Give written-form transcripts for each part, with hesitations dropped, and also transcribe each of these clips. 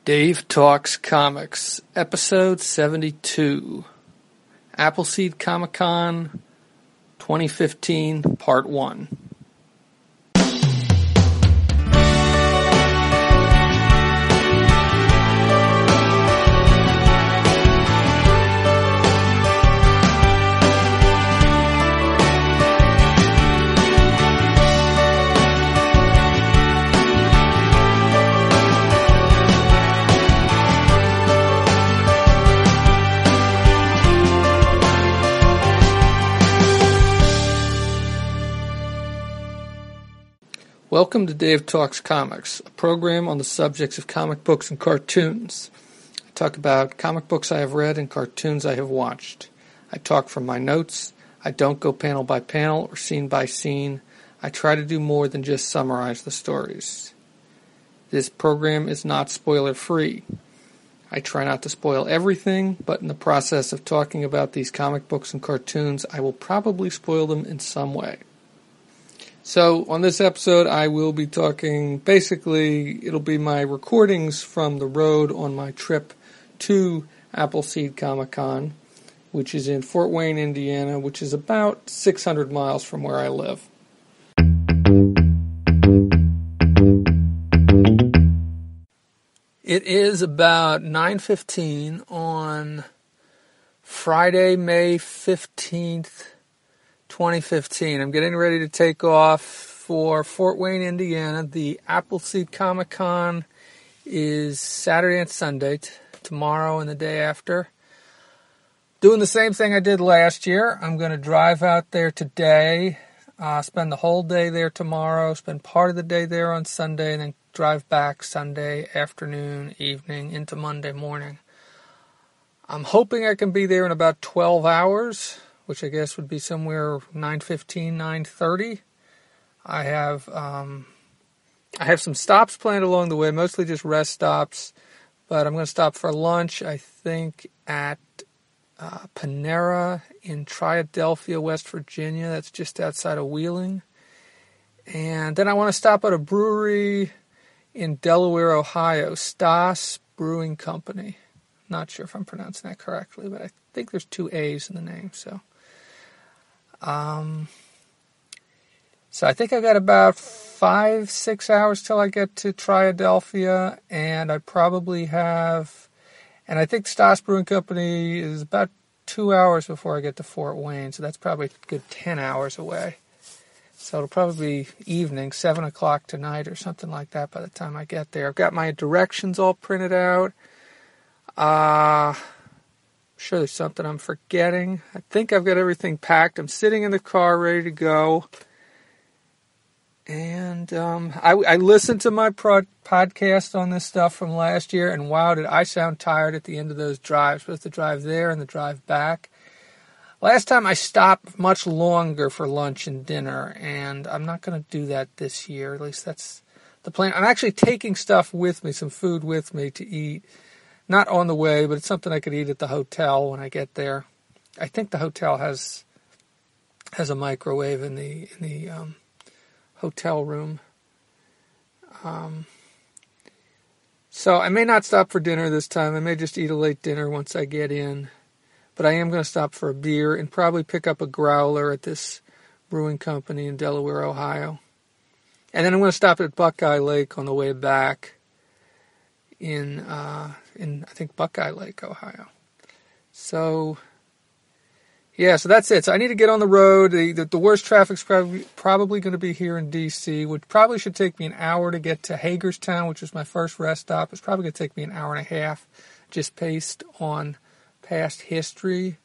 Dave Talks Comics, Episode 72, Appleseed Comic-Con 2015, Part 1. Welcome to Dave Talks Comics, a program on the subjects of comic books and cartoons. I talk about comic books I have read and cartoons I have watched. I talk from my notes. I don't go panel by panel or scene by scene. I try to do more than just summarize the stories. This program is not spoiler-free. I try not to spoil everything, but in the process of talking about these comic books and cartoons, I will probably spoil them in some way. So, on this episode, I will be talking, basically, it'll be my recordings from the road on my trip to Appleseed Comic-Con, which is in Fort Wayne, Indiana, which is about 600 miles from where I live. It is about 9:15 on Friday, May 15th, 2015. I'm getting ready to take off for Fort Wayne, Indiana. The Appleseed Comic-Con is Saturday and Sunday, tomorrow and the day after. Doing the same thing I did last year. I'm going to drive out there today, spend the whole day there tomorrow, spend part of the day there on Sunday, and then drive back Sunday afternoon, evening, into Monday morning. I'm hoping I can be there in about 12 hours. Which I guess would be somewhere 9:15, 9:30. I have some stops planned along the way, mostly just rest stops. But I'm going to stop for lunch, I think, at Panera in Triadelphia, West Virginia. That's just outside of Wheeling. And then I want to stop at a brewery in Delaware, Ohio, Stas Brewing Company. Not sure if I'm pronouncing that correctly, but I think there's two A's in the name, so I think I've got about 5-6 hours till I get to Triadelphia, and I probably have, and I think Stas Brewing Company is about 2 hours before I get to Fort Wayne, so that's probably a good 10 hours away. So it'll probably be evening, 7 o'clock tonight or something like that by the time I get there. I've got my directions all printed out. Sure there's something I'm forgetting. I think I've got everything packed. I'm sitting in the car ready to go. And I listened to my podcast on this stuff from last year, and wow, did I sound tired at the end of those drives, both the drive there and the drive back. Last time I stopped much longer for lunch and dinner, and I'm not going to do that this year. At least that's the plan. I'm actually taking stuff with me, some food with me to eat. Not on the way, but it's something I could eat at the hotel when I get there. I think the hotel has a microwave in the hotel room. So I may not stop for dinner this time. I may just eat a late dinner once I get in. But I am going to stop for a beer and probably pick up a growler at this brewing company in Delaware, Ohio. And then I'm going to stop at Buckeye Lake on the way back in I think Buckeye Lake, Ohio. So, yeah, so that's it. So I need to get on the road. The worst traffic's probably going to be here in D.C., which probably should take me an hour to get to Hagerstown, which was my first rest stop. It's probably going to take me an hour and a half, just based on past history.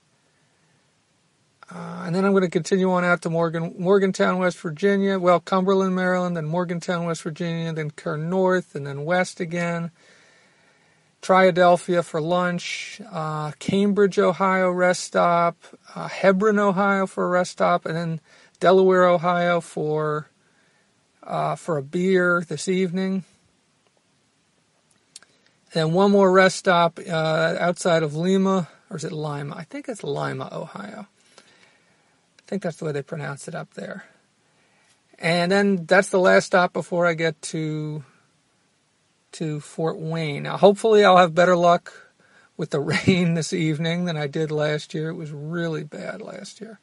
And then I'm going to continue on out to Morgantown, West Virginia. Well, Cumberland, Maryland, then Morgantown, West Virginia, then Kern North, and then west again. Triadelphia for lunch, Cambridge, Ohio rest stop, Hebron, Ohio for a rest stop, and then Delaware, Ohio for a beer this evening. And then one more rest stop outside of Lima, or is it Lima? I think it's Lima, Ohio. I think that's the way they pronounce it up there. And then that's the last stop before I get to to Fort Wayne. Now, hopefully I'll have better luck with the rain this evening than I did last year. It was really bad last year.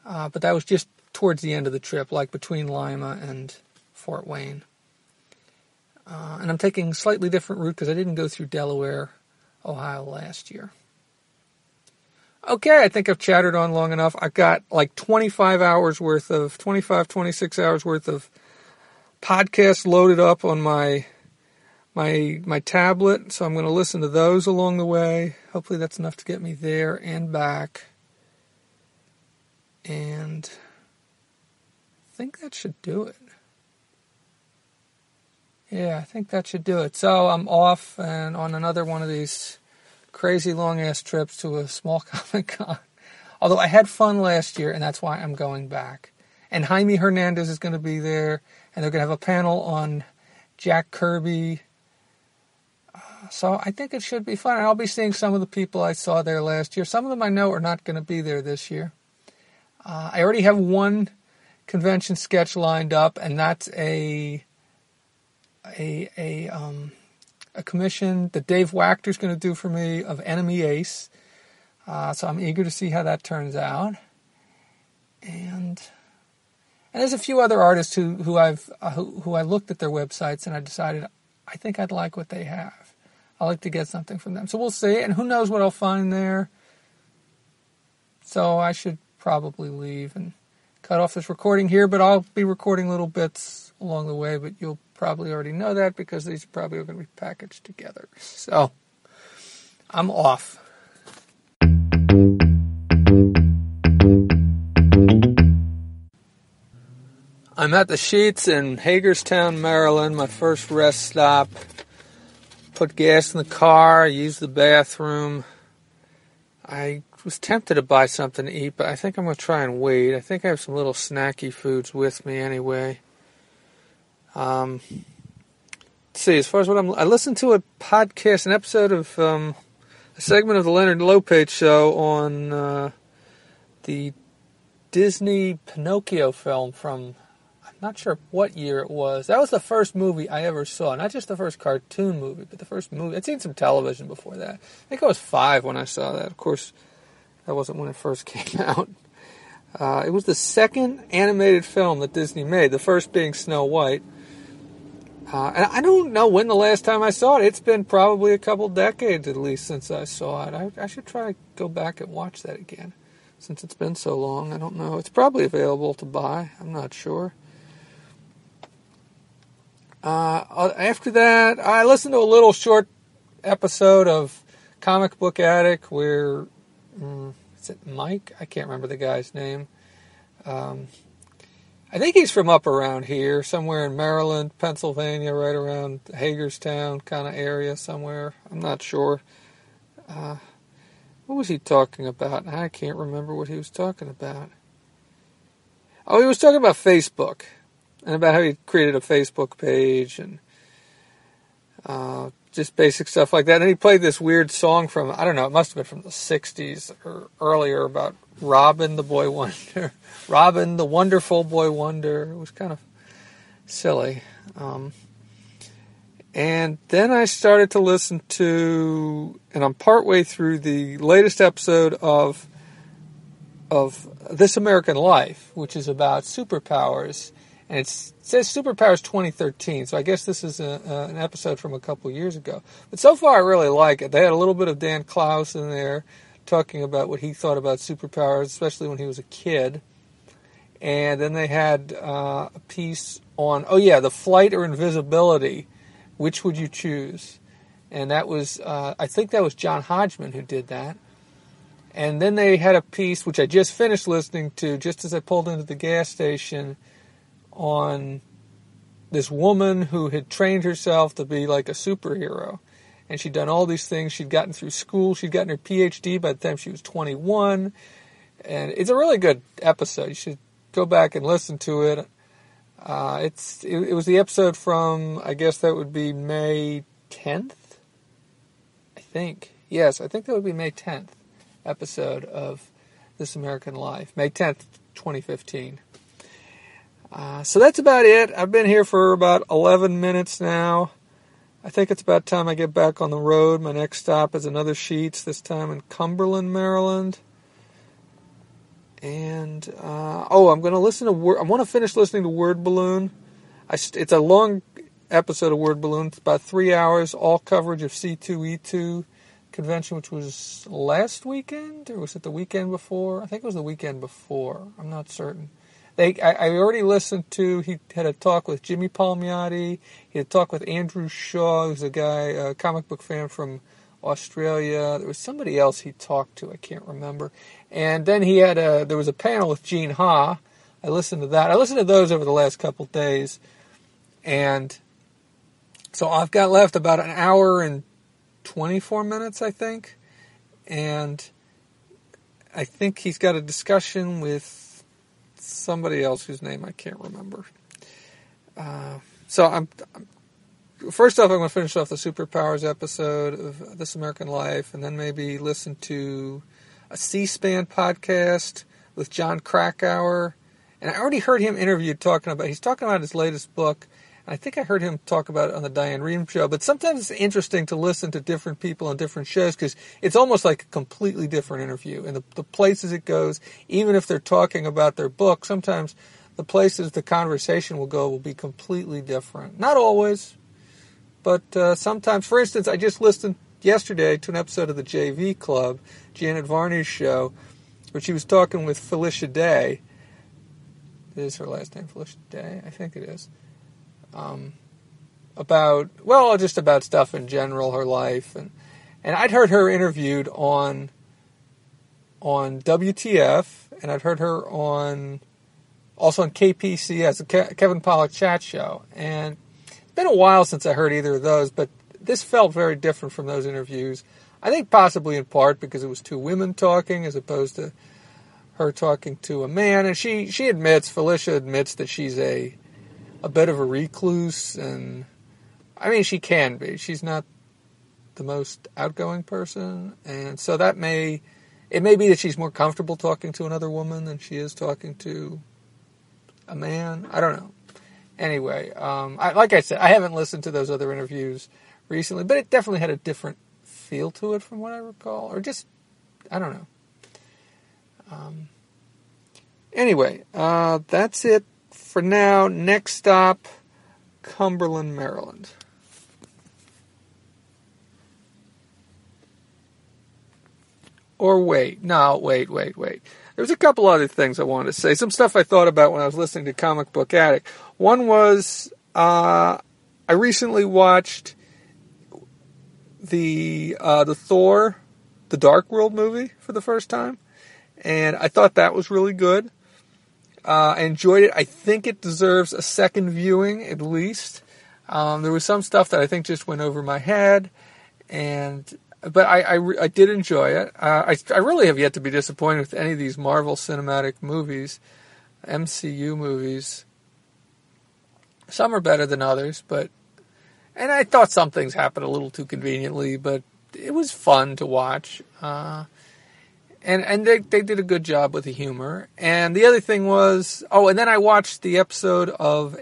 But that was just towards the end of the trip, like between Lima and Fort Wayne. And I'm taking a slightly different route because I didn't go through Delaware, Ohio last year. Okay, I think I've chattered on long enough. I've got like 26 hours worth of podcasts loaded up on my tablet, so I'm going to listen to those along the way. Hopefully that's enough to get me there and back. And I think that should do it. Yeah, I think that should do it. So I'm off and on another one of these crazy long-ass trips to a small Comic-Con. Although I had fun last year, and that's why I'm going back. And Jaime Hernandez is going to be there, and they're going to have a panel on Jack Kirby. So I think it should be fun. And I'll be seeing some of the people I saw there last year. Some of them I know are not going to be there this year. I already have one convention sketch lined up, and that's a commission that Dave Wachter's going to do for me of Enemy Ace. So I'm eager to see how that turns out. And there's a few other artists who I looked at their websites and I decided I think I'd like what they have. I like to get something from them. So we'll see, and who knows what I'll find there. So I should probably leave and cut off this recording here, but I'll be recording little bits along the way, but you'll probably already know that because these probably are going to be packaged together. So I'm off. I'm at the Sheets in Hagerstown, Maryland, my first rest stop. Put gas in the car, used the bathroom. I was tempted to buy something to eat, but I think I'm going to try and wait. I think I have some little snacky foods with me anyway. Let's see, as far as I listened to a podcast, an episode of a segment of the Leonard Lopate show on the Disney Pinocchio film from, I'm not sure what year it was. That was the first movie I ever saw. Not just the first cartoon movie, but the first movie. I'd seen some television before that. I think I was 5 when I saw that. Of course, that wasn't when it first came out. It was the second animated film that Disney made, the first being Snow White. And I don't know when the last time I saw it. It's been probably a couple decades at least since I saw it. I should try to go back and watch that again since it's been so long. I don't know. It's probably available to buy. I'm not sure. After that, I listened to a little short episode of Comic Book Addict where, is it Mike? I can't remember the guy's name. I think he's from up around here, somewhere in Maryland, Pennsylvania, right around Hagerstown kind of area somewhere. I'm not sure. What was he talking about? I can't remember what he was talking about. Oh, he was talking about Facebook and about how he created a Facebook page and just basic stuff like that. And then he played this weird song from, I don't know, it must have been from the 60s or earlier about Robin the Boy Wonder. Robin the Wonderful Boy Wonder. It was kind of silly. And then I started to listen to, and I'm partway through the latest episode of This American Life, which is about superpowers. And it says Superpowers 2013, so I guess this is an episode from a couple years ago. But so far I really like it. They had a little bit of Dan Klaus in there talking about what he thought about superpowers, especially when he was a kid. And then they had a piece on, the flight or invisibility. Which would you choose? And that was, I think that was John Hodgman who did that. And then they had a piece, which I just finished listening to, just as I pulled into the gas station, on this woman who had trained herself to be like a superhero. And she'd done all these things. She'd gotten through school. She'd gotten her PhD by the time she was 21. And it's a really good episode. You should go back and listen to it. It was the episode from, I guess that would be May 10th? I think. Yes, I think that would be May 10th episode of This American Life. May 10th, 2015. So that's about it. I've been here for about 11 minutes now. I think it's about time I get back on the road. My next stop is another Sheetz, this time in Cumberland, Maryland. And, I'm going to listen to I want to finish listening to Word Balloon. It's a long episode of Word Balloon. It's about 3 hours, all coverage of C2E2 convention, which was last weekend, or was it the weekend before? I think it was the weekend before. I'm not certain. I already listened to, he had a talk with Jimmy Palmiotti, he had a talk with Andrew Shaw, who's a guy, a comic book fan from Australia. There was somebody else he talked to, I can't remember. And then there was a panel with Gene Ha. I listened to that. I listened to those over the last couple days. And so I've got left about an hour and 24 minutes, I think. And I think he's got a discussion with somebody else whose name I can't remember. So first off, I'm going to finish off the Superpowers episode of This American Life, and then maybe listen to a C-SPAN podcast with John Krakauer. And I already heard him interviewed he's talking about his latest book. And I think I heard him talk about it on the Diane Rehm show. But sometimes it's interesting to listen to different people on different shows because it's almost like a completely different interview. And the places it goes, even if they're talking about their book, sometimes the places the conversation will go will be completely different. Not always, but sometimes. For instance, I just listened yesterday to an episode of the JV Club, Janet Varney's show, where she was talking with Felicia Day. Is her last name Felicia Day? I think it is. Just about stuff in general, her life, and I'd heard her interviewed on WTF, and I'd heard her also on KPCS, the Kevin Pollak Chat Show, and it's been a while since I heard either of those, but this felt very different from those interviews. I think possibly in part because it was two women talking as opposed to her talking to a man, and Felicia admits that she's a bit of a recluse, and I mean, she can be. She's not the most outgoing person, and so it may be that she's more comfortable talking to another woman than she is talking to a man. I don't know. Anyway, like I said, I haven't listened to those other interviews recently, but it definitely had a different feel to it from what I recall, or just, I don't know. Anyway, that's it for now. Next stop, Cumberland, Maryland. Or wait. There's a couple other things I wanted to say. Some stuff I thought about when I was listening to Comic Book Addict. One was, I recently watched the Thor, the Dark World movie for the first time. And I thought that was really good. I enjoyed it. I think it deserves a second viewing, at least. There was some stuff that I think just went over my head, but I did enjoy it. I really have yet to be disappointed with any of these Marvel Cinematic movies, MCU movies. Some are better than others, and I thought some things happened a little too conveniently, but it was fun to watch. And they did a good job with the humor. And the other thing was, and then I watched the episode of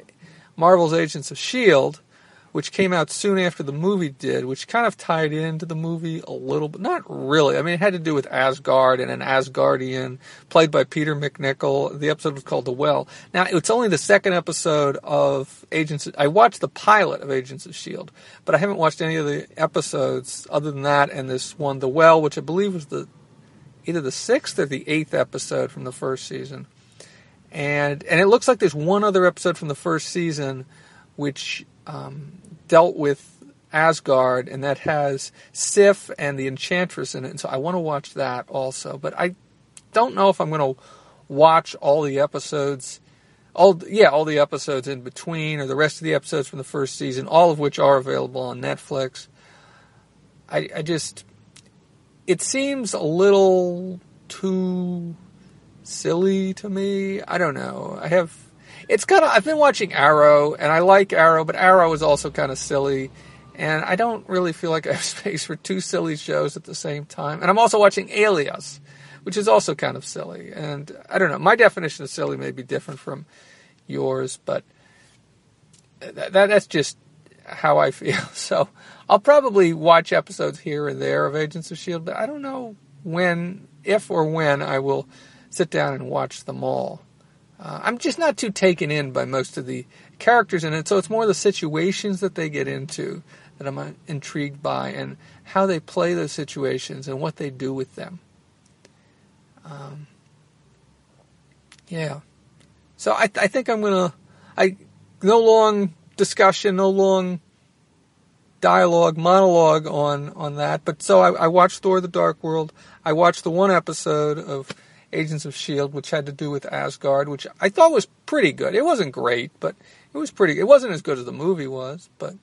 Marvel's Agents of S.H.I.E.L.D., which came out soon after the movie did, which kind of tied into the movie a little bit. Not really. I mean, it had to do with Asgard and an Asgardian played by Peter McNichol. The episode was called The Well. Now, it's only the second episode of I watched the pilot of Agents of S.H.I.E.L.D., but I haven't watched any of the episodes other than that and this one, The Well, which I believe was either the 6th or the 8th episode from the first season. And it looks like there's one other episode from the first season which dealt with Asgard, and that has Sif and the Enchantress in it. And so I want to watch that also. But I don't know if I'm going to watch all the episodes, all the episodes in between, or the rest of the episodes from the first season, all of which are available on Netflix. It seems a little too silly to me. I don't know. I've been watching Arrow, and I like Arrow, but Arrow is also kind of silly, and I don't really feel like I have space for two silly shows at the same time. And I'm also watching Alias, which is also kind of silly, and I don't know. My definition of silly may be different from yours, but that's just, how I feel. So I'll probably watch episodes here or there of Agents of S.H.I.E.L.D., but I don't know if or when I will sit down and watch them all. I'm just not too taken in by most of the characters in it, so it's more the situations that they get into that I'm intrigued by, and how they play those situations and what they do with them. Yeah. So I think I'm going to... No long discussion, no long monologue on that. But so I watched Thor: The Dark World. I watched the one episode of Agents of S.H.I.E.L.D., which had to do with Asgard, which I thought was pretty good. It wasn't great, but it was pretty... It wasn't as good as the movie was, but...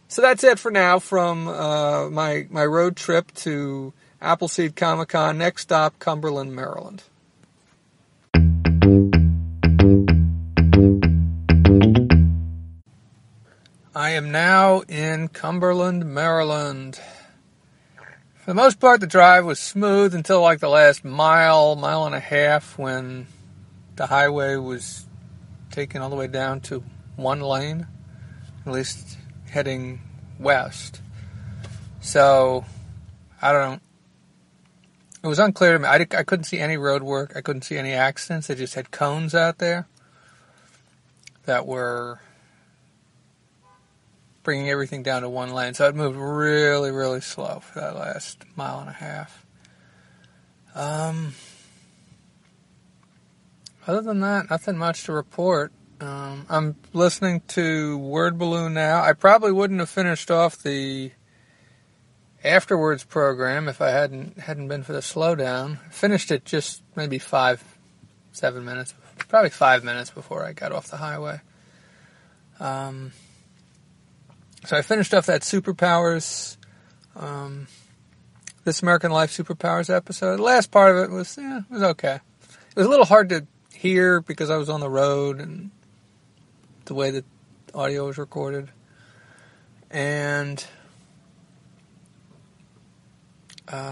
So that's it for now from my road trip to Appleseed Comic-Con. Next stop, Cumberland, Maryland. I am now in Cumberland, Maryland. For the most part, the drive was smooth until like the last mile and a half, when the highway was taken all the way down to one lane, at least heading west. So, I don't know. It was unclear to me. I couldn't see any road work. I couldn't see any accidents. They just had cones out there that were bringing everything down to one lane. So it moved really, really slow for that last mile and a half. Other than that, nothing much to report. I'm listening to Word Balloon now. I probably wouldn't have finished off the afterwards program if I hadn't been for the slowdown. I finished it just maybe 5-7 minutes, probably 5 minutes before I got off the highway. So I finished off that Superpowers, This American Life Superpowers episode. The last part of it was okay. It was a little hard to hear because I was on the road and the way that audio was recorded. And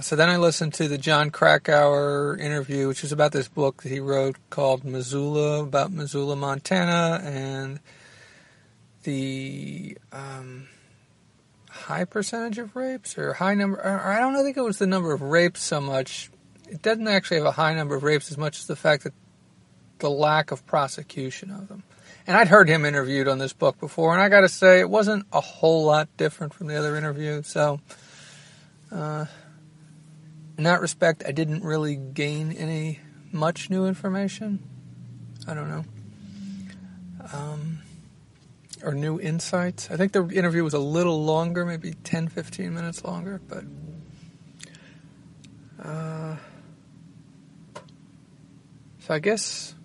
so then I listened to the John Krakauer interview, which was about this book that he wrote called Missoula, about Missoula, Montana, and the high percentage of rapes, or high number, or I don't think it was the number of rapes so much. It doesn't actually have a high number of rapes as much as the fact that the lack of prosecution of them. And I'd heard him interviewed on this book before, and I got to say, it wasn't a whole lot different from the other interview. So, in that respect, I didn't really gain any much new information. I don't know. Or new insights. I think the interview was a little longer, maybe 10-15 minutes longer, but so I guess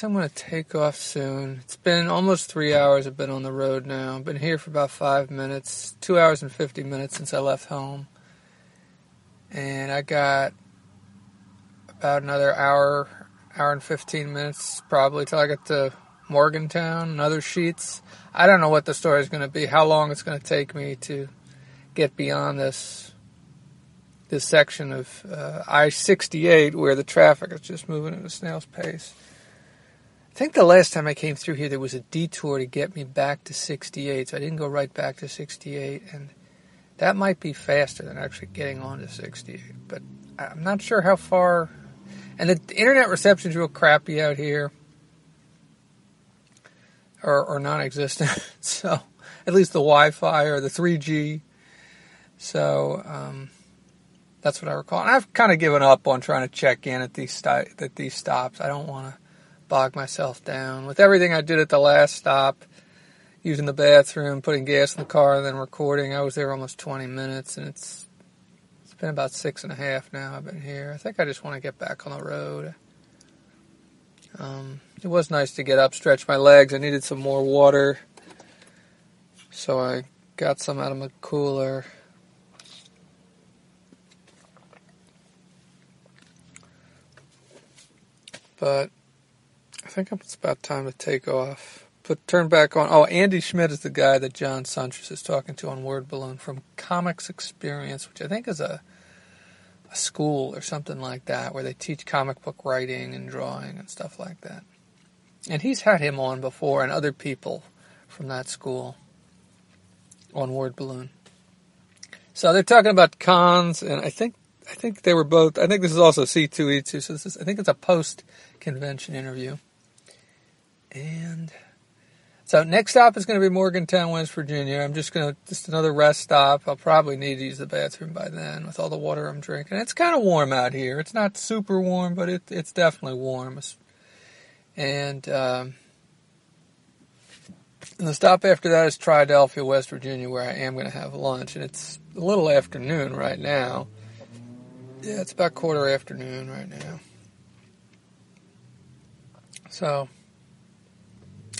I'm going to take off soon. It's been almost 3 hours I've been on the road now. I've been here for about 5 minutes, 2 hours and 50 minutes since I left home. And I got about another hour and 15 minutes probably till I get to Morgantown and other sheets. I don't know what the story is going to be, how long it's going to take me to get beyond this section of I-68 where the traffic is just moving at a snail's pace. I think the last time I came through here there was a detour to get me back to 68, so I didn't go right back to 68, and that might be faster than actually getting on to 68, but I'm not sure how far. And the internet reception's real crappy out here. Or non-existent, so at least the Wi-Fi or the 3G. So that's what I recall. And I've kind of given up on trying to check in at these stops. I don't want to bog myself down with everything I did at the last stop, using the bathroom, putting gas in the car, and then recording. I was there almost 20 minutes, and it's been about 6.5 now I've been here. I think I just want to get back on the road. It was nice to get up, stretch my legs. I needed some more water, so I got some out of my cooler. But I think it's about time to take off. Turn back on. Oh, Andy Schmidt is the guy that John Suntress is talking to on Word Balloon from Comics Experience, which I think is a school or something like that, where they teach comic book writing and drawing and stuff like that. And he's had him on before, and other people from that school on Word Balloon. So they're talking about cons, and I think they were both. I think this is also C2E2. So I think it's a post-convention interview. And so next stop is going to be Morgantown, West Virginia. I'm just another rest stop. I'll probably need to use the bathroom by then with all the water I'm drinking. It's kind of warm out here. It's not super warm, but it's definitely warm. And the stop after that is Triadelphia, West Virginia, where I am going to have lunch. And it's a little afternoon right now. Yeah, it's about quarter afternoon right now. So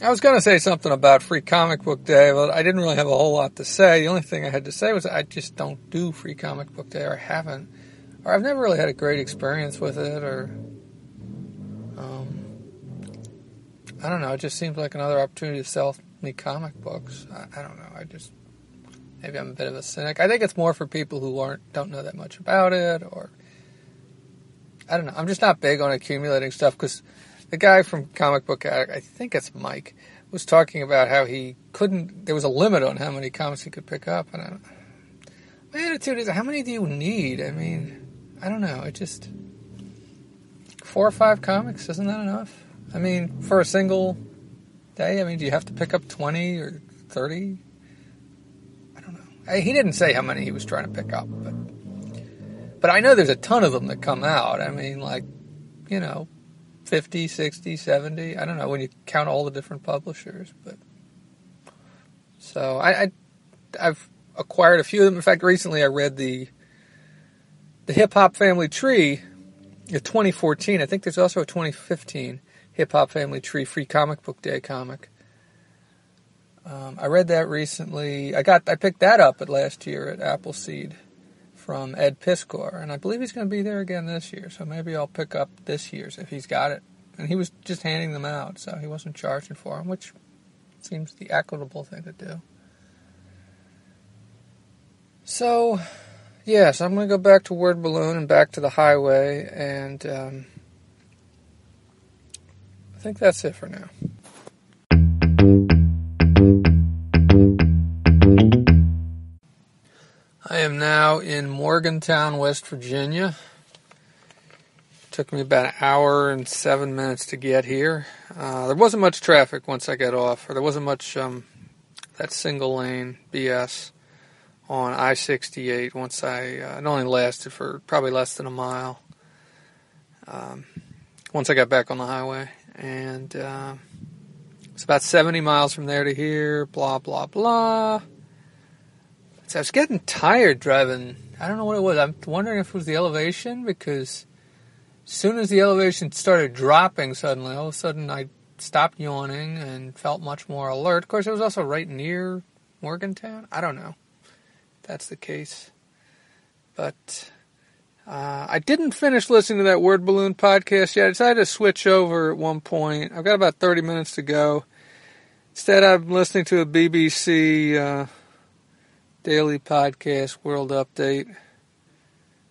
I was going to say something about Free Comic Book Day, but I didn't really have a whole lot to say. The only thing I had to say was I just don't do Free Comic Book Day, or haven't. Or I've never really had a great experience with it, or I don't know. It just seems like another opportunity to sell me comic books. I don't know. Maybe I'm a bit of a cynic. I think it's more for people who don't know that much about it, or I don't know. I'm just not big on accumulating stuff, because the guy from Comic Book Addict, I think it's Mike, was talking about how there was a limit on how many comics he could pick up. And my attitude is, how many do you need? I mean, I don't know. 4 or 5 comics, isn't that enough? I mean, for a single day, do you have to pick up 20 or 30? I don't know. He didn't say how many he was trying to pick up, but I know there's a ton of them that come out. 50, 60, 70. I don't know when you count all the different publishers, but so I've acquired a few of them. In fact, recently I read the Hip Hop Family Tree, the 2014. I think there's also a 2015 Hip Hop Family Tree Free Comic Book Day comic. I read that recently. I picked that up last year at Appleseed from Ed Piskor, and I believe he's going to be there again this year, so maybe I'll pick up this year's if he's got it. And he was just handing them out, so he wasn't charging for them, which seems the equitable thing to do. So, yes, I'm going to go back to Word Balloon and back to the highway, and I think that's it for now. I am now in Morgantown, West Virginia. Took me about an hour and 7 minutes to get here. There wasn't much traffic once I got off, or there wasn't much that single lane BS on I-68 once it only lasted for probably less than a mile once I got back on the highway. And it's about 70 miles from there to here, blah, blah, blah. So I was getting tired driving. I don't know what it was. I'm wondering if it was the elevation, because as soon as the elevation started dropping suddenly, all of a sudden I stopped yawning and felt much more alert. Of course, it was also right near Morgantown. I don't know if that's the case. But I didn't finish listening to that Word Balloon podcast yet. I decided to switch over at one point. I've got about 30 minutes to go. Instead, I'm listening to a BBC daily podcast, World Update.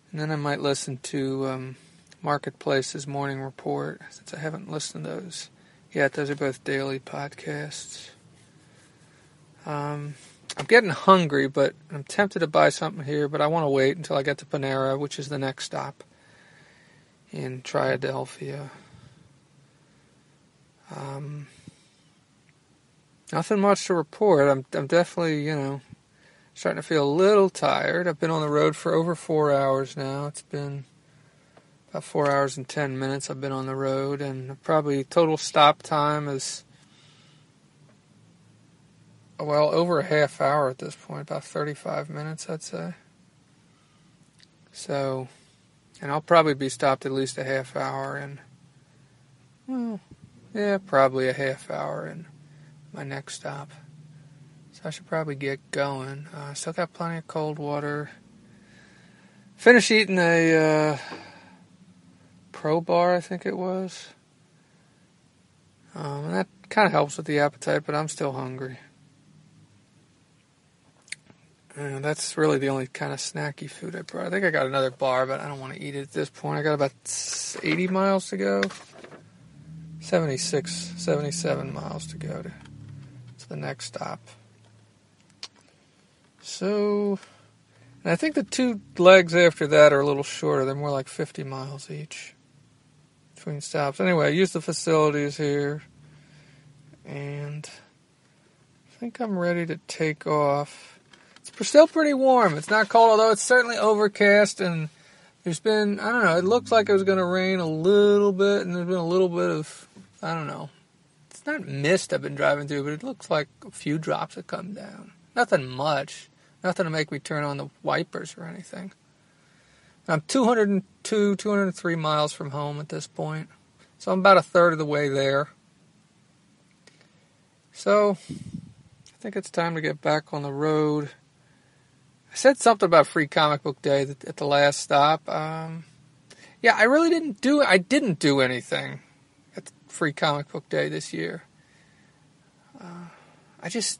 And then I might listen to Marketplace's Morning Report, since I haven't listened to those yet. Those are both daily podcasts. I'm getting hungry, but I'm tempted to buy something here, but I want to wait until I get to Panera, which is the next stop in Triadelphia. Nothing much to report. I'm definitely, starting to feel a little tired. I've been on the road for over 4 hours now. It's been about 4 hours and 10 minutes I've been on the road, and probably total stop time is, well, over a half hour at this point, about 35 minutes, I'd say. So, and I'll probably be stopped at least a half hour, and, probably a half hour in my next stop. So I should probably get going. Still got plenty of cold water. Finished eating a Pro Bar, I think it was. And that kind of helps with the appetite, but I'm still hungry. And that's really the only kind of snacky food I brought. I think I got another bar, but I don't want to eat it at this point. I got about 80 miles to go. 77 miles to go to the next stop. So, and I think the two legs after that are a little shorter. They're more like 50 miles each between stops. Anyway, I use the facilities here, and I think I'm ready to take off. It's still pretty warm. It's not cold, although it's certainly overcast, and there's been, I don't know, it looks like it was going to rain a little bit, and there's been a little bit of, I don't know, it's not mist I've been driving through, but it looks like a few drops have come down. Nothing much. Nothing to make me turn on the wipers or anything. I'm 202, 203 miles from home at this point, so I'm about a third of the way there. So, I think it's time to get back on the road. I said something about Free Comic Book Day at the last stop. Yeah, I really didn't do anything at Free Comic Book Day this year. I just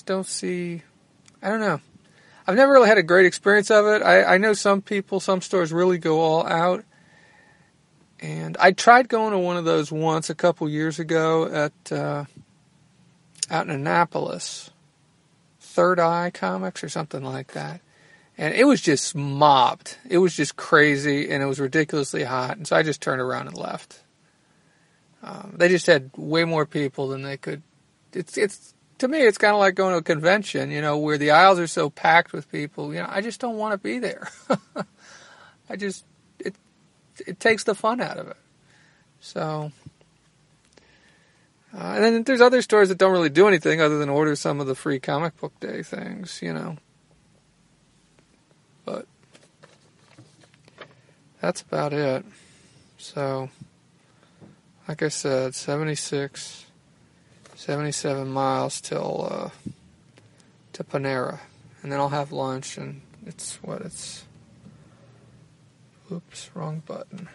don't see, I don't know. I've never really had a great experience of it. I know some stores really go all out. And I tried going to one of those once a couple years ago out in Annapolis. Third Eye Comics or something like that. And it was just mobbed. It was just crazy, and it was ridiculously hot. And so I just turned around and left. They just had way more people than they could. It's to me, it's kind of like going to a convention, where the aisles are so packed with people. I just don't want to be there. It takes the fun out of it. So, and then there's other stores that don't really do anything other than order some of the Free Comic Book Day things, But that's about it. So, like I said, 77 miles to Panera. And then I'll have lunch, and oops, wrong button.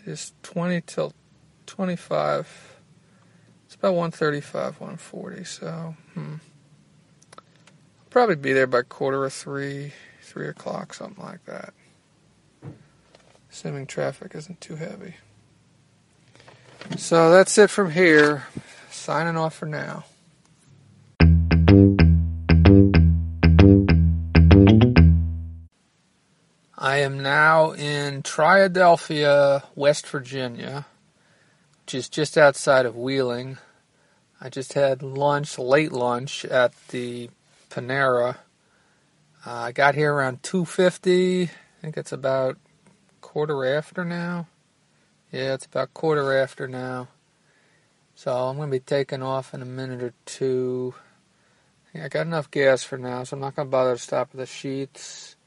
It is 20 till 25. It's about 1:35, 1:40, so I'll probably be there by 2:45, 3 o'clock, something like that. Assuming traffic isn't too heavy. So that's it from here. Signing off for now. I am now in Triadelphia, West Virginia, which is just outside of Wheeling. I just had late lunch at the Panera. I got here around 2:50. I think it's about quarter after now. Yeah, it's about quarter after now. So I'm going to be taking off in a minute or two. I got enough gas for now, so I'm not going to bother to stop at the Sheets.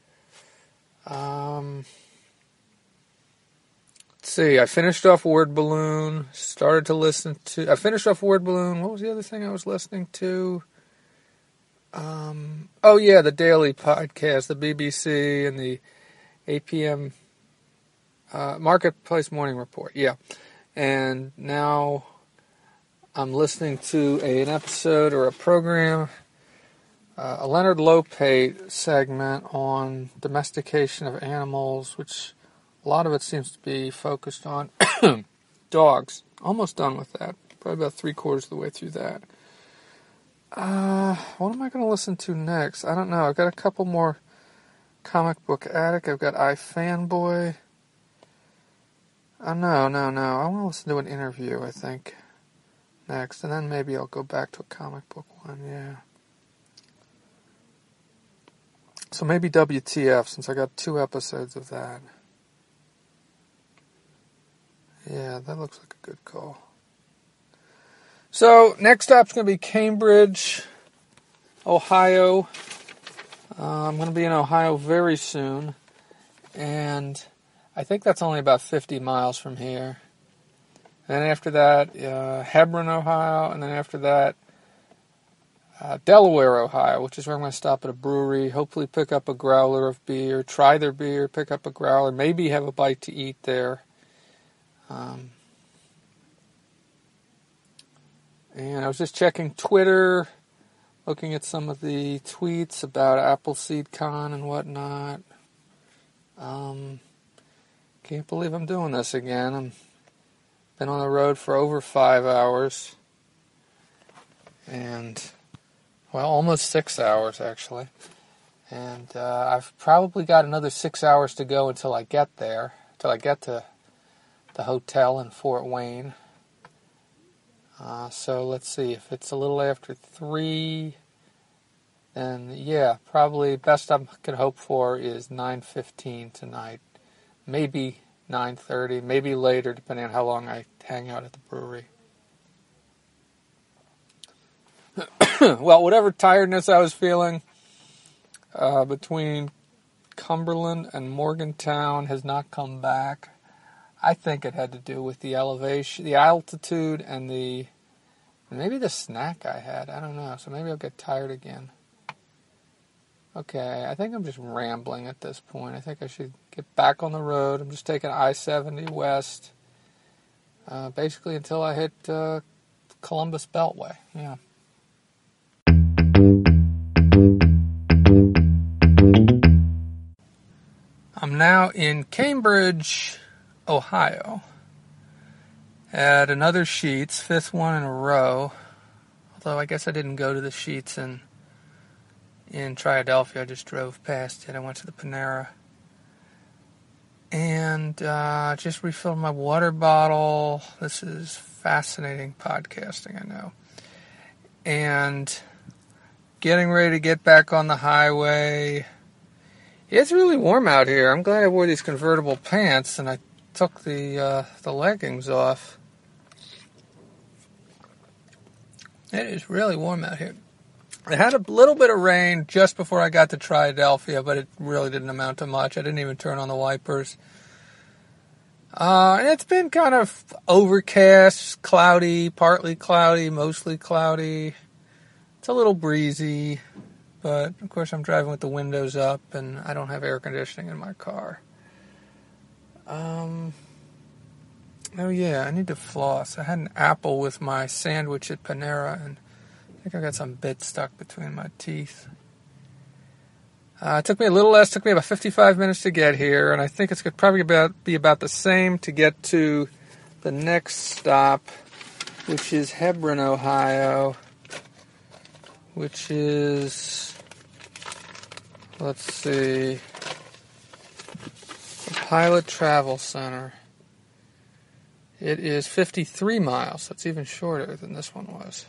Let's see, I finished off Word Balloon, I finished off Word Balloon. What was the other thing I was listening to? The daily podcast, the BBC and the APM Marketplace Morning Report. Yeah. And now I'm listening to an episode or a program, a Leonard Lopate segment on domestication of animals, which a lot of it seems to be focused on dogs. Almost done with that. Probably about 3/4 of the way through that. What am I going to listen to next? I don't know. I've got a couple more Comic Book Addict. I've got iFanboy. No. I want to listen to an interview, I think, next. And then maybe I'll go back to a comic book one, yeah. So maybe WTF, since I got 2 episodes of that. Yeah, that looks like a good call. So, next stop's going to be Cambridge, Ohio. I'm going to be in Ohio very soon. And I think that's only about 50 miles from here. And then after that, Hebron, Ohio. And then after that, Delaware, Ohio, which is where I'm going to stop at a brewery, hopefully pick up a growler of beer, try their beer, pick up a growler, maybe have a bite to eat there. And I was just checking Twitter, looking at some of the tweets about Appleseed Con and whatnot. Can't believe I'm doing this again. I've been on the road for over 5 hours. And, well, almost 6 hours, actually. And I've probably got another 6 hours to go until I get there, until I get to the hotel in Fort Wayne. So let's see, if it's a little after 3, then yeah, probably best I can hope for is 9:15 tonight. Maybe 9:30, maybe later, depending on how long I hang out at the brewery. Well, whatever tiredness I was feeling between Cumberland and Morgantown has not come back. I think it had to do with the elevation, the altitude, and maybe the snack I had. I don't know. So maybe I'll get tired again. Okay, I think I'm just rambling at this point. I think I should get back on the road. I'm just taking I-70 west, basically until I hit Columbus Beltway. Yeah. I'm now in Cambridge, Ohio, at another Sheetz, 5th one in a row. Although I guess I didn't go to the Sheetz in Triadelphia. I just drove past it. I went to the Panera. And just refilled my water bottle. This is fascinating podcasting, I know. And getting ready to get back on the highway. It's really warm out here. I'm glad I wore these convertible pants and I took the leggings off. It is really warm out here. I had a little bit of rain just before I got to Triadelphia, but it really didn't amount to much. I didn't even turn on the wipers. And it's been kind of overcast, cloudy, partly cloudy, mostly cloudy. It's a little breezy. But, of course, I'm driving with the windows up, and I don't have air conditioning in my car. Oh, yeah, I need to floss. I had an apple with my sandwich at Panera, and I think I got some bit stuck between my teeth. It took me a little less. It took me about 55 minutes to get here, and I think it's going to probably be about the same to get to the next stop, which is Hebron, Ohio, which is, let's see, the Pilot Travel Center. It is 53 miles. That's even shorter than this one was.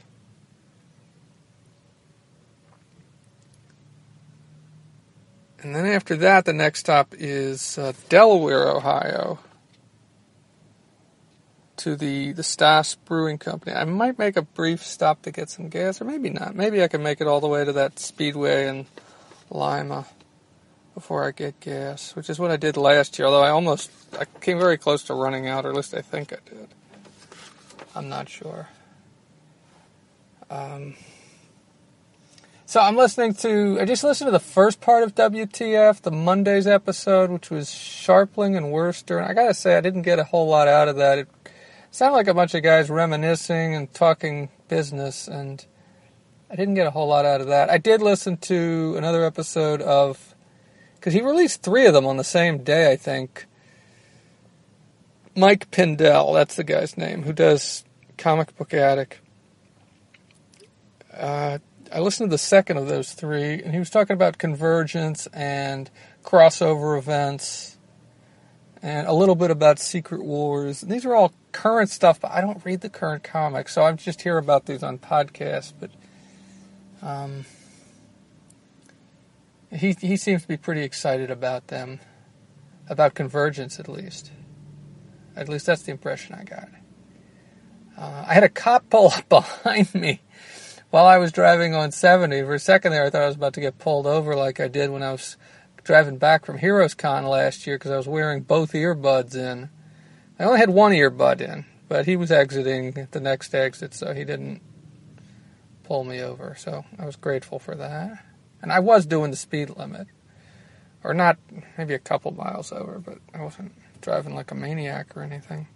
And then after that, the next stop is Delaware, Ohio, to the Stas Brewing Company. I might make a brief stop to get some gas, or maybe not. Maybe I can make it all the way to that Speedway in Lima before I get gas, which is what I did last year, although I came very close to running out, or at least I think I did. I'm not sure. So I just listened to the first part of WTF, the Monday's episode, which was Sharpling and Worcester. And I gotta say, I didn't get a whole lot out of that. It sounded like a bunch of guys reminiscing and talking business, and I didn't get a whole lot out of that. I did listen to another episode of, because he released 3 of them on the same day, I think. Mike Pindell, that's the guy's name, who does Comic Book Attic. I listened to the second of those 3, and he was talking about convergence and crossover events and a little bit about Secret Wars. And these are all current stuff, but I don't read the current comics, so I just hear about these on podcasts. But he seems to be pretty excited about them, about convergence at least. At least that's the impression I got. I had a cop pull up behind me while I was driving on 70. For a second there, I thought I was about to get pulled over like I did when I was driving back from Heroes Con last year because I was wearing both earbuds in. I only had one earbud in, but he was exiting at the next exit, so he didn't pull me over. So I was grateful for that. And I was doing the speed limit. Or not, maybe a couple miles over, but I wasn't driving like a maniac or anything.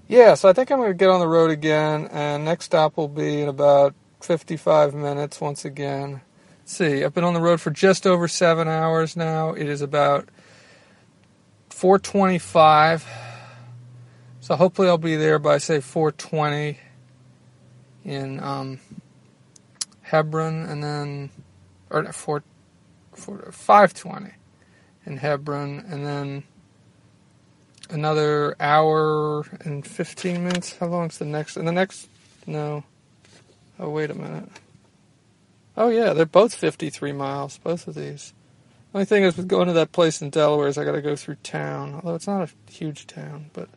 Yeah, so I think I'm going to get on the road again, and next stop will be in about 55 minutes once again. Let's see, I've been on the road for just over 7 hours now. It is about 4:25. So hopefully I'll be there by, say, 4:20 in Hebron, and then, or 5:20 in Hebron, and then another hour and 15 minutes. How long's the next? And the next, no. Oh, wait a minute. Oh, yeah, they're both 53 miles, both of these. Only thing is with going to that place in Delaware is I got to go through town, although it's not a huge town, but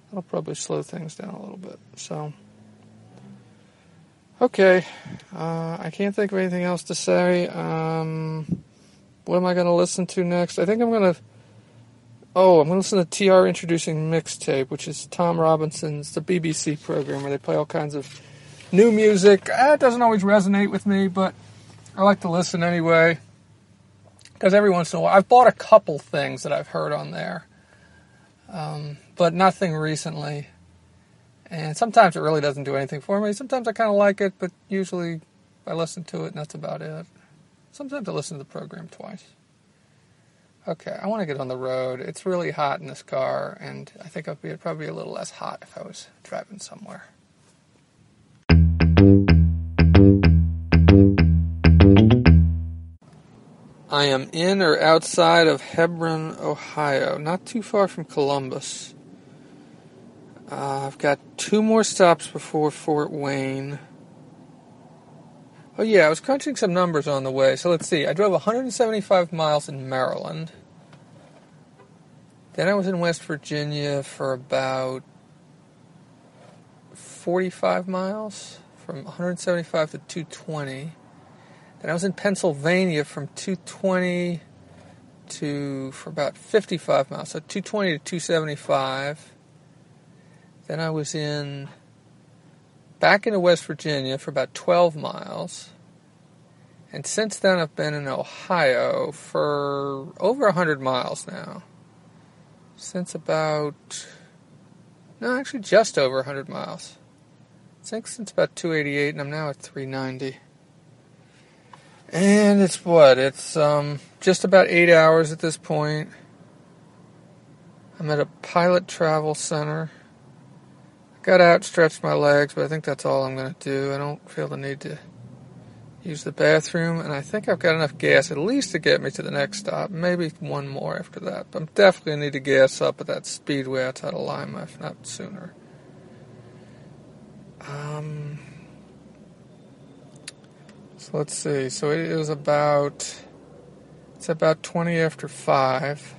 that'll probably slow things down a little bit. So, okay, I can't think of anything else to say. What am I going to listen to next? I think I'm going to listen to TR Introducing Mixtape, which is Tom Robinson's, the BBC program where they play all kinds of new music. It doesn't always resonate with me, but I like to listen anyway. Because every once in a while, I've bought a couple things that I've heard on there, but nothing recently. And sometimes it really doesn't do anything for me. Sometimes I kind of like it, but usually I listen to it and that's about it. Sometimes I listen to the program twice. Okay, I want to get on the road. It's really hot in this car, and I think it'd probably be a little less hot if I was driving somewhere. I am in or outside of Hebron, Ohio, not too far from Columbus. I've got 2 more stops before Fort Wayne. Oh yeah, I was crunching some numbers on the way. So let's see, I drove 175 miles in Maryland. Then I was in West Virginia for about 45 miles, from 175 to 220. Then I was in Pennsylvania from 220 for about 55 miles, so 220 to 275. Then I was back into West Virginia for about 12 miles. And since then I've been in Ohio for over 100 miles now. Just over 100 miles. I think since about 288, and I'm now at 390. And it's just about 8 hours at this point. I'm at a pilot travel center. I got out, stretched my legs, but I think that's all I'm going to do. I don't feel the need to use the bathroom, and I think I've got enough gas at least to get me to the next stop. Maybe one more after that. But I'm definitely going to need to gas up at that speedway outside of Lima, if not sooner. So let's see. So it's about 20 after 5.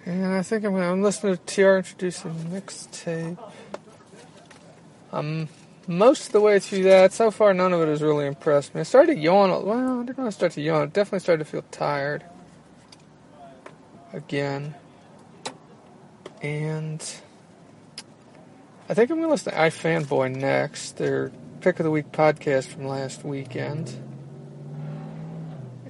And I think I'm listening to TR Introducing Mixtape. I'm most of the way through that. So far, none of it has really impressed me. I started to yawn. Well, I didn't want to start to yawn. I definitely started to feel tired again. And I think I'm going to listen to iFanboy next. Their Pick of the Week podcast from last weekend.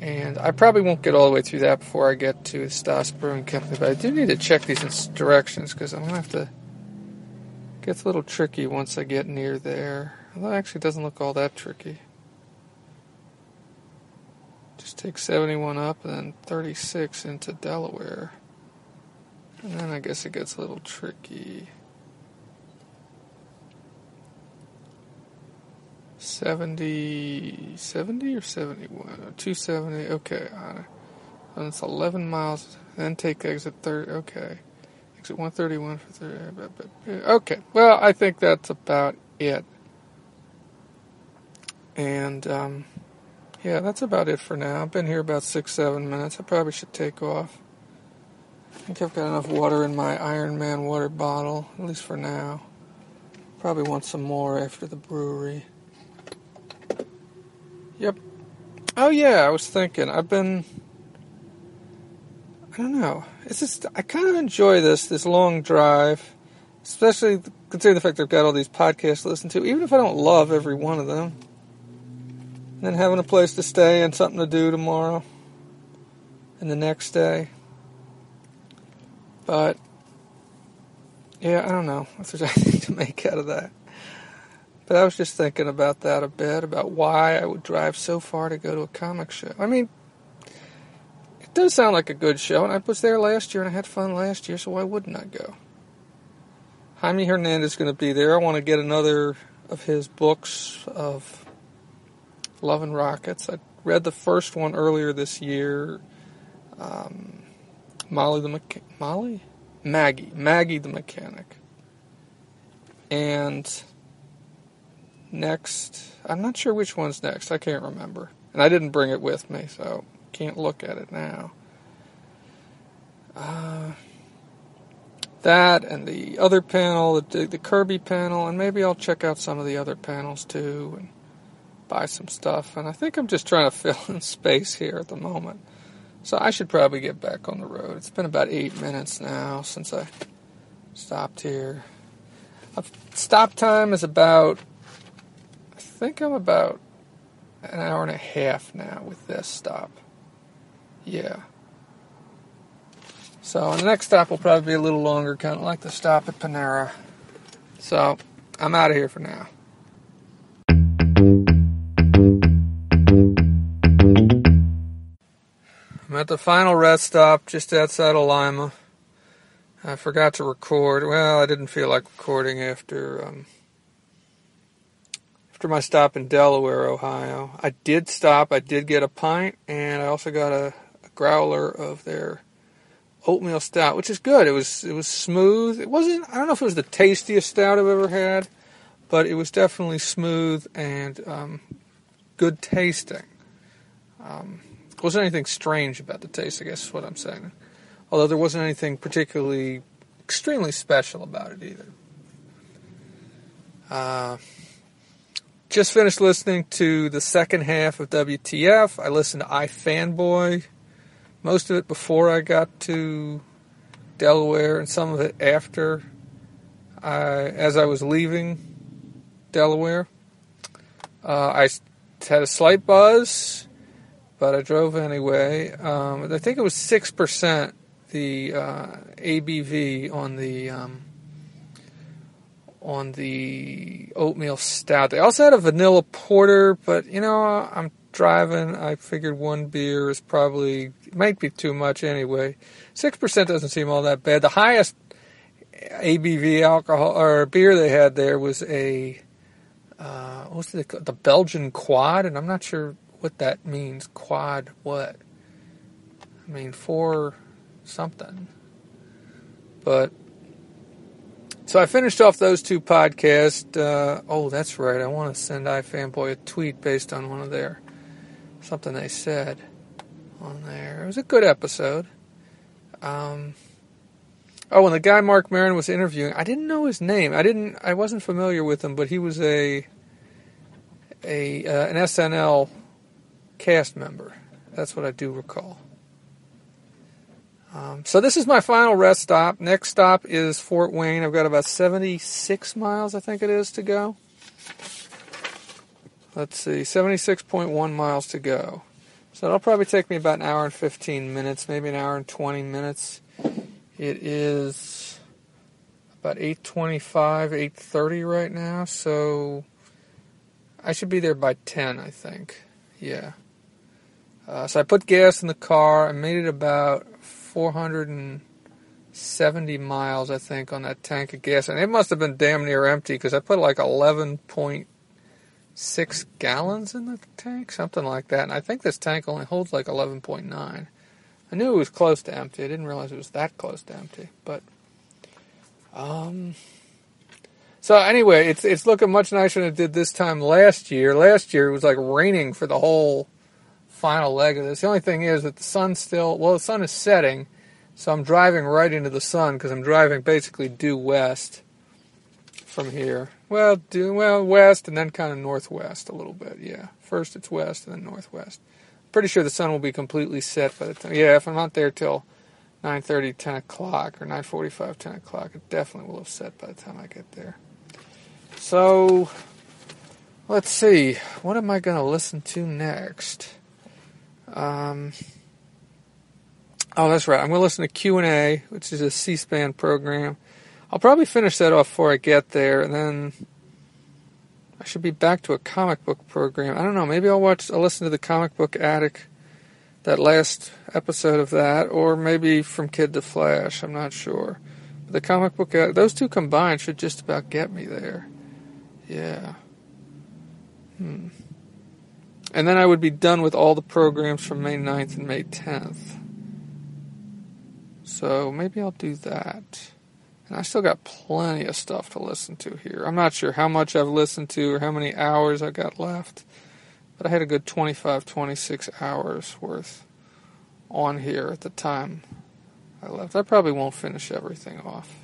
And I probably won't get all the way through that before I get to Stas Brewing Company, but I do need to check these directions because I'm going to have to... It gets a little tricky once I get near there. Although it actually doesn't look all that tricky. Just take 71 up and then 36 into Delaware. And then I guess it gets a little tricky. 70 or 71? 270, okay. And it's 11 miles, then take exit 30, okay. Exit 131 for 30, okay. Well, I think that's about it. And, yeah, that's about it for now. I've been here about 6-7 minutes. I probably should take off. I think I've got enough water in my Iron Man water bottle, at least for now. Probably want some more after the brewery. Yep. Oh yeah, I was thinking, I don't know. It's just, I kind of enjoy this long drive, especially considering the fact that I've got all these podcasts to listen to, even if I don't love every one of them. And then having a place to stay and something to do tomorrow and the next day. But, yeah, I don't know if there's anything to make out of that. But I was just thinking about that a bit, about why I would drive so far to go to a comic show. I mean, it does sound like a good show, and I was there last year, and I had fun last year, so why wouldn't I go? Jaime Hernandez is going to be there. I want to get another of his books of Love and Rockets. I read the first one earlier this year. Maggie the Mechanic. And next, I'm not sure which one's next. I can't remember. And I didn't bring it with me, so can't look at it now. That and the other panel, the Kirby panel, and maybe I'll check out some of the other panels too and buy some stuff. And I think I'm just trying to fill in space here at the moment. So I should probably get back on the road. It's been about 8 minutes now since I stopped here. Stop time is about, I think I'm about an hour and a half now with this stop. Yeah. So the next stop will probably be a little longer, kind of like the stop at Panera. So I'm out of here for now. I'm at the final rest stop just outside of Lima. I forgot to record. Well, I didn't feel like recording after my stop in Delaware, Ohio. I did stop. I did get a pint, and I also got a growler of their oatmeal stout, which is good. It was smooth. It wasn't, I don't know if it was the tastiest stout I've ever had, but it was definitely smooth and good tasting. Wasn't anything strange about the taste, I guess is what I'm saying. Although there wasn't anything particularly extremely special about it either. Just finished listening to the second half of WTF. I listened to iFanboy, most of it before I got to Delaware, and some of it after, as I was leaving Delaware. I had a slight buzz, but I drove anyway. I think it was 6%, the ABV on the oatmeal stout. They also had a vanilla porter, but I'm driving. I figured one beer is might be too much anyway. 6% doesn't seem all that bad. The highest ABV alcohol or beer they had there was the Belgian Quad, and I'm not sure what that means. Quad what? I mean, 4 something. But so I finished off those 2 podcasts. That's right. I want to send iFanboy a tweet based on something they said on there. It was a good episode. And the guy Mark Maron was interviewing, I didn't know his name. I wasn't familiar with him, but he was an SNL cast member. That's what I do recall. So this is my final rest stop. Next stop is Fort Wayne. I've got about 76 miles, I think it is, to go. Let's see, 76.1 miles to go. So it'll probably take me about an hour and 15 minutes, maybe an hour and 20 minutes. It is about 8:25, 8:30 right now, so I should be there by 10, I think. Yeah. So I put gas in the car. I made it about 470 miles, I think, on that tank of gas. And it must have been damn near empty because I put like 11.6 gallons in the tank, something like that. And I think this tank only holds like 11.9. I knew it was close to empty. I didn't realize it was that close to empty. But, so anyway, it's looking much nicer than it did this time last year. Last year it was like raining for the whole final leg of this. The only thing is that the sun is setting, so I'm driving right into the sun because I'm driving basically due west from here. Well, west and then kind of northwest a little bit, yeah. First it's west and then northwest. Pretty sure the sun will be completely set by the time, if I'm not there till 9:30, 10 o'clock, or 9:45, 10 o'clock, it definitely will have set by the time I get there. So, let's see, what am I going to listen to next? That's right. I'm going to listen to Q&A, which is a C-SPAN program. I'll probably finish that off before I get there, and then I should be back to a comic book program. I don't know. Maybe I'll listen to the Comic Book Attic, that last episode of that, or maybe From Kid to Flash. I'm not sure. But the Comic Book Attic, those two combined should just about get me there. Yeah. And then I would be done with all the programs from May 9th and May 10th. So maybe I'll do that. And I still got plenty of stuff to listen to here. I'm not sure how much I've listened to or how many hours I got left. But I had a good 25, 26 hours worth on here at the time I left. I probably won't finish everything off.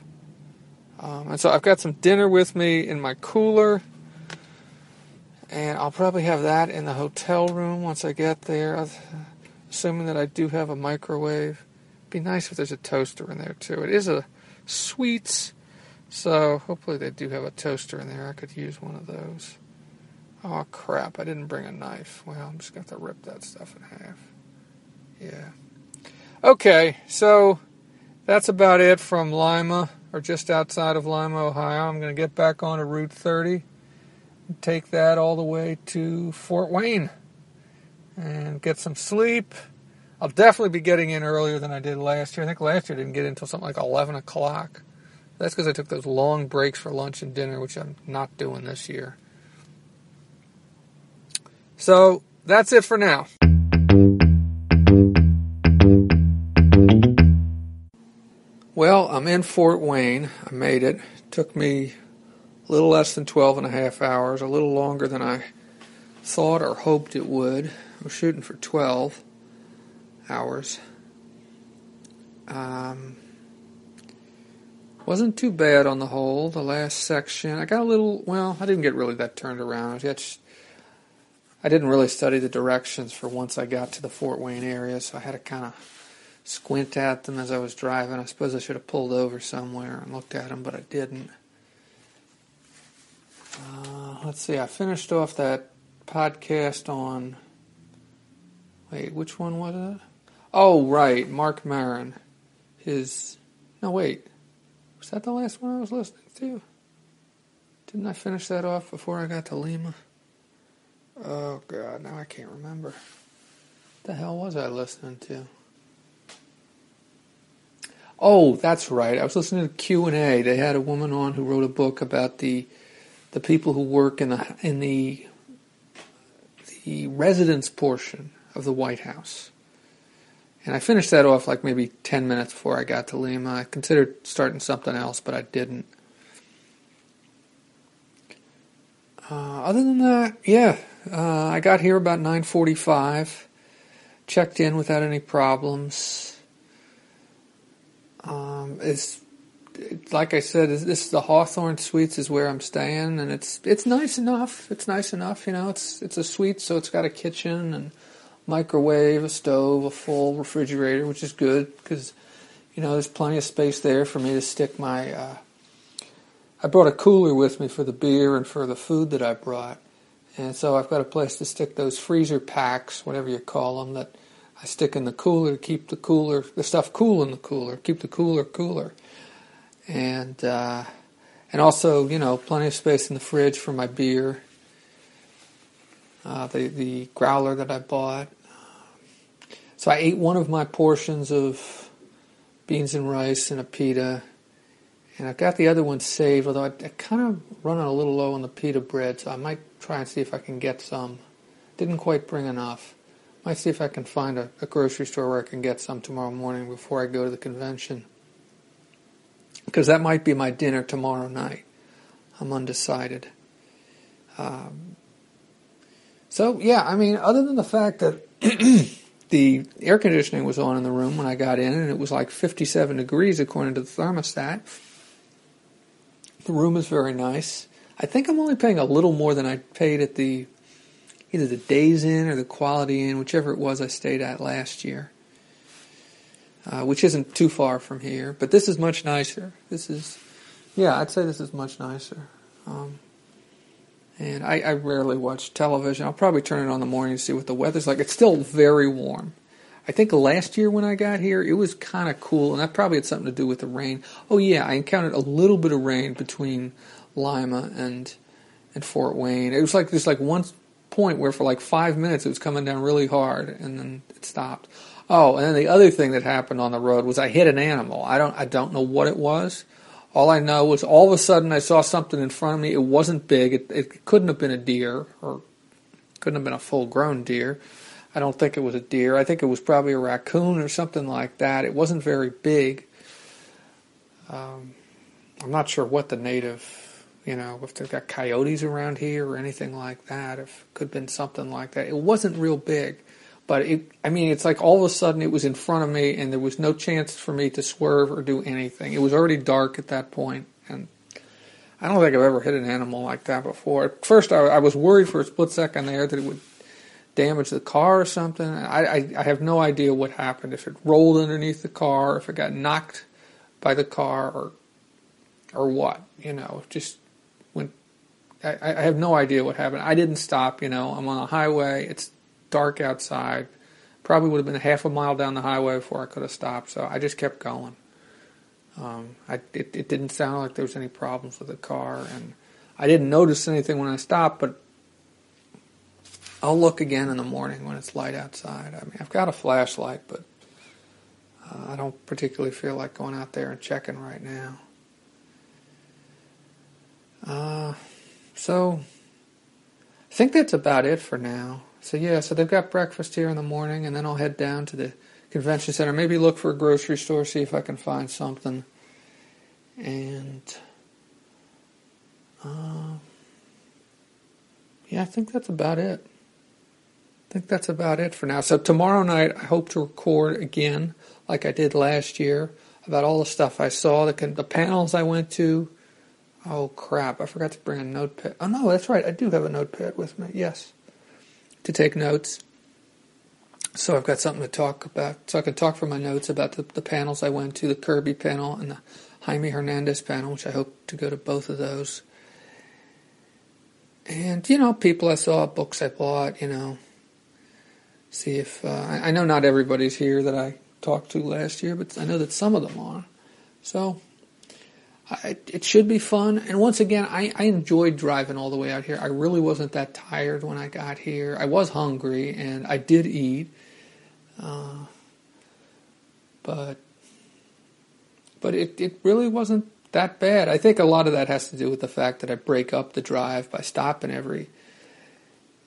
And so I've got some dinner with me in my cooler. And I'll probably have that in the hotel room once I get there. Assuming that I do have a microwave. It'd be nice if there's a toaster in there too. It is a sweets, so hopefully they do have a toaster in there. I could use one of those. Oh crap, I didn't bring a knife. Well, I'm just going to have to rip that stuff in half. Yeah. Okay, so that's about it from Lima, or just outside of Lima, Ohio. I'm going to get back onto Route 30 and take that all the way to Fort Wayne and get some sleep. I'll definitely be getting in earlier than I did last year. I think last year I didn't get in until something like 11 o'clock. That's because I took those long breaks for lunch and dinner, which I'm not doing this year. So, that's it for now. Well, I'm in Fort Wayne. I made it. It took me a little less than 12 and a half hours, a little longer than I thought or hoped it would. I was shooting for 12 hours. Wasn't too bad on the whole. The last section, I got a little, well, I didn't get really that turned around. I didn't really study the directions for once I got to the Fort Wayne area, so I had to kind of squint at them as I was driving. I suppose I should have pulled over somewhere and looked at them, but I didn't. Let's see, I finished off that podcast on, wait, which one was it? Oh, right, Mark Maron. Was that the last one I was listening to? Didn't I finish that off before I got to Lima? Oh, God, now I can't remember. What the hell was I listening to? Oh, that's right, I was listening to Q&A. They had a woman on who wrote a book about the people who work in the residence portion of the White House. And I finished that off like maybe 10 minutes before I got to Lima. I considered starting something else, but I didn't. Other than that, yeah. I got here about 9:45. Checked in without any problems. It's like I said, this is the Hawthorne Suites is where I'm staying, and it's nice enough. It's nice enough, you know. It's a suite, so it's got a kitchen and microwave, a stove, a full refrigerator, which is good because, you know, there's plenty of space there for me to stick my. I brought a cooler with me for the beer and for the food that I brought, and so I've got a place to stick those freezer packs, whatever you call them, that I stick in the cooler to keep the stuff cool in the cooler, keep the cooler cooler. And also, you know, plenty of space in the fridge for my beer. The growler that I bought. So I ate one of my portions of beans and rice and a pita. And I've got the other one saved, although I kind of running a little low on the pita bread, so I might try and see if I can get some. Didn't quite bring enough. Might see if I can find a grocery store where I can get some tomorrow morning before I go to the convention. Because that might be my dinner tomorrow night. I'm undecided. So, yeah, I mean, other than the fact that the air conditioning was on in the room when I got in, and it was like 57 degrees according to the thermostat, the room is very nice. I think I'm only paying a little more than I paid at either the Days Inn or the Quality Inn, whichever it was I stayed at last year. Which isn't too far from here, but this is much nicer. I'd say this is much nicer. And I rarely watch television. I'll probably turn it on in the morning to see what the weather's like. It's still very warm. I think last year when I got here, it was kind of cool, and that probably had something to do with the rain. Oh yeah, I encountered a little bit of rain between Lima and in Fort Wayne. It was like this one point where for like 5 minutes it was coming down really hard, and then it stopped. Oh, and then the other thing that happened on the road was I hit an animal. I don't know what it was. All I know was all of a sudden I saw something in front of me. It wasn't big. It couldn't have been a deer, or couldn't have been a full-grown deer. I don't think it was a deer. I think it was probably a raccoon or something like that. It wasn't very big. I'm not sure what the native, if they've got coyotes around here or anything like that. If it could have been something like that. It wasn't real big. But it's like all of a sudden it was in front of me and there was no chance for me to swerve or do anything. It was already dark at that point, and I don't think I've ever hit an animal like that before. At first I was worried for a split second there that it would damage the car or something. I have no idea what happened, if it rolled underneath the car, if it got knocked by the car, or what. Just went. I have no idea what happened. I didn't stop. I'm on a highway. It's dark outside. Probably would have been half a mile down the highway before I could have stopped. So I just kept going. It didn't sound like there was any problems with the car, and I didn't notice anything when I stopped. But I'll look again in the morning when it's light outside. I've got a flashlight, but I don't particularly feel like going out there and checking right now. So I think that's about it for now. So they've got breakfast here in the morning, and then I'll head down to the convention center, maybe look for a grocery store, see if I can find something. And I think that's about it. For now. So tomorrow night I hope to record again, like I did last year, about all the stuff I saw, the panels I went to. Oh crap, I forgot to bring a notepad. Oh no, that's right, I do have a notepad with me, yes, to take notes. So I've got something to talk about, so I can talk from my notes about the panels I went to, the Kirby panel and the Jaime Hernandez panel, which I hope to go to both of those. And, people I saw, books I bought, see if, I know not everybody's here that I talked to last year, but I know that some of them are. So it should be fun. And once again, I enjoyed driving all the way out here. I really wasn't that tired when I got here. I was hungry, and I did eat. But it really wasn't that bad. I think a lot of that has to do with the fact that I break up the drive by stopping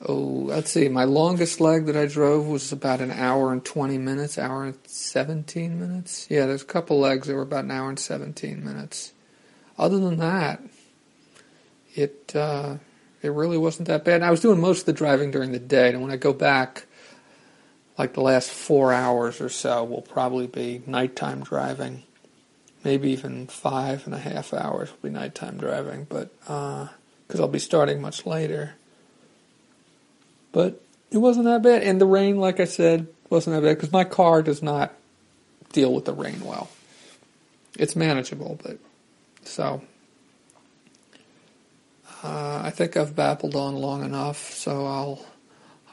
let's see, my longest leg that I drove was about an hour and 20 minutes, hour and 17 minutes. Yeah, there's a couple legs that were about an hour and 17 minutes. Other than that, it really wasn't that bad. And I was doing most of the driving during the day, and when I go back, like the last 4 hours or so will probably be nighttime driving. Maybe even 5.5 hours will be nighttime driving, but because I'll be starting much later. But it wasn't that bad, and the rain, like I said, wasn't that bad because my car does not deal with the rain well. It's manageable, but so I think I've babbled on long enough. So I'll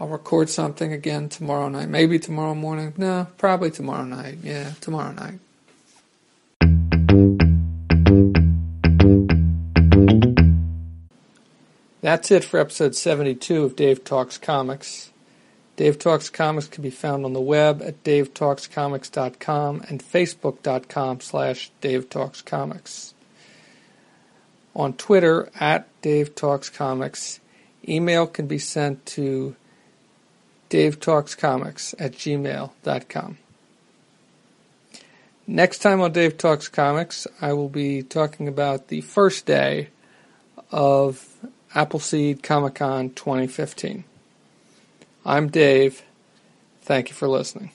record something again tomorrow night, maybe tomorrow morning. No, probably tomorrow night. Yeah, tomorrow night. That's it for episode 72 of Dave Talks Comics. Dave Talks Comics can be found on the web at davetalkscomics.com and facebook.com/davetalkscomics. On Twitter at Dave Talks Comics. Email can be sent to davetalkscomics@gmail.com. Next time on Dave Talks Comics, I will be talking about the first day of Appleseed Comic-Con 2015. I'm Dave. Thank you for listening.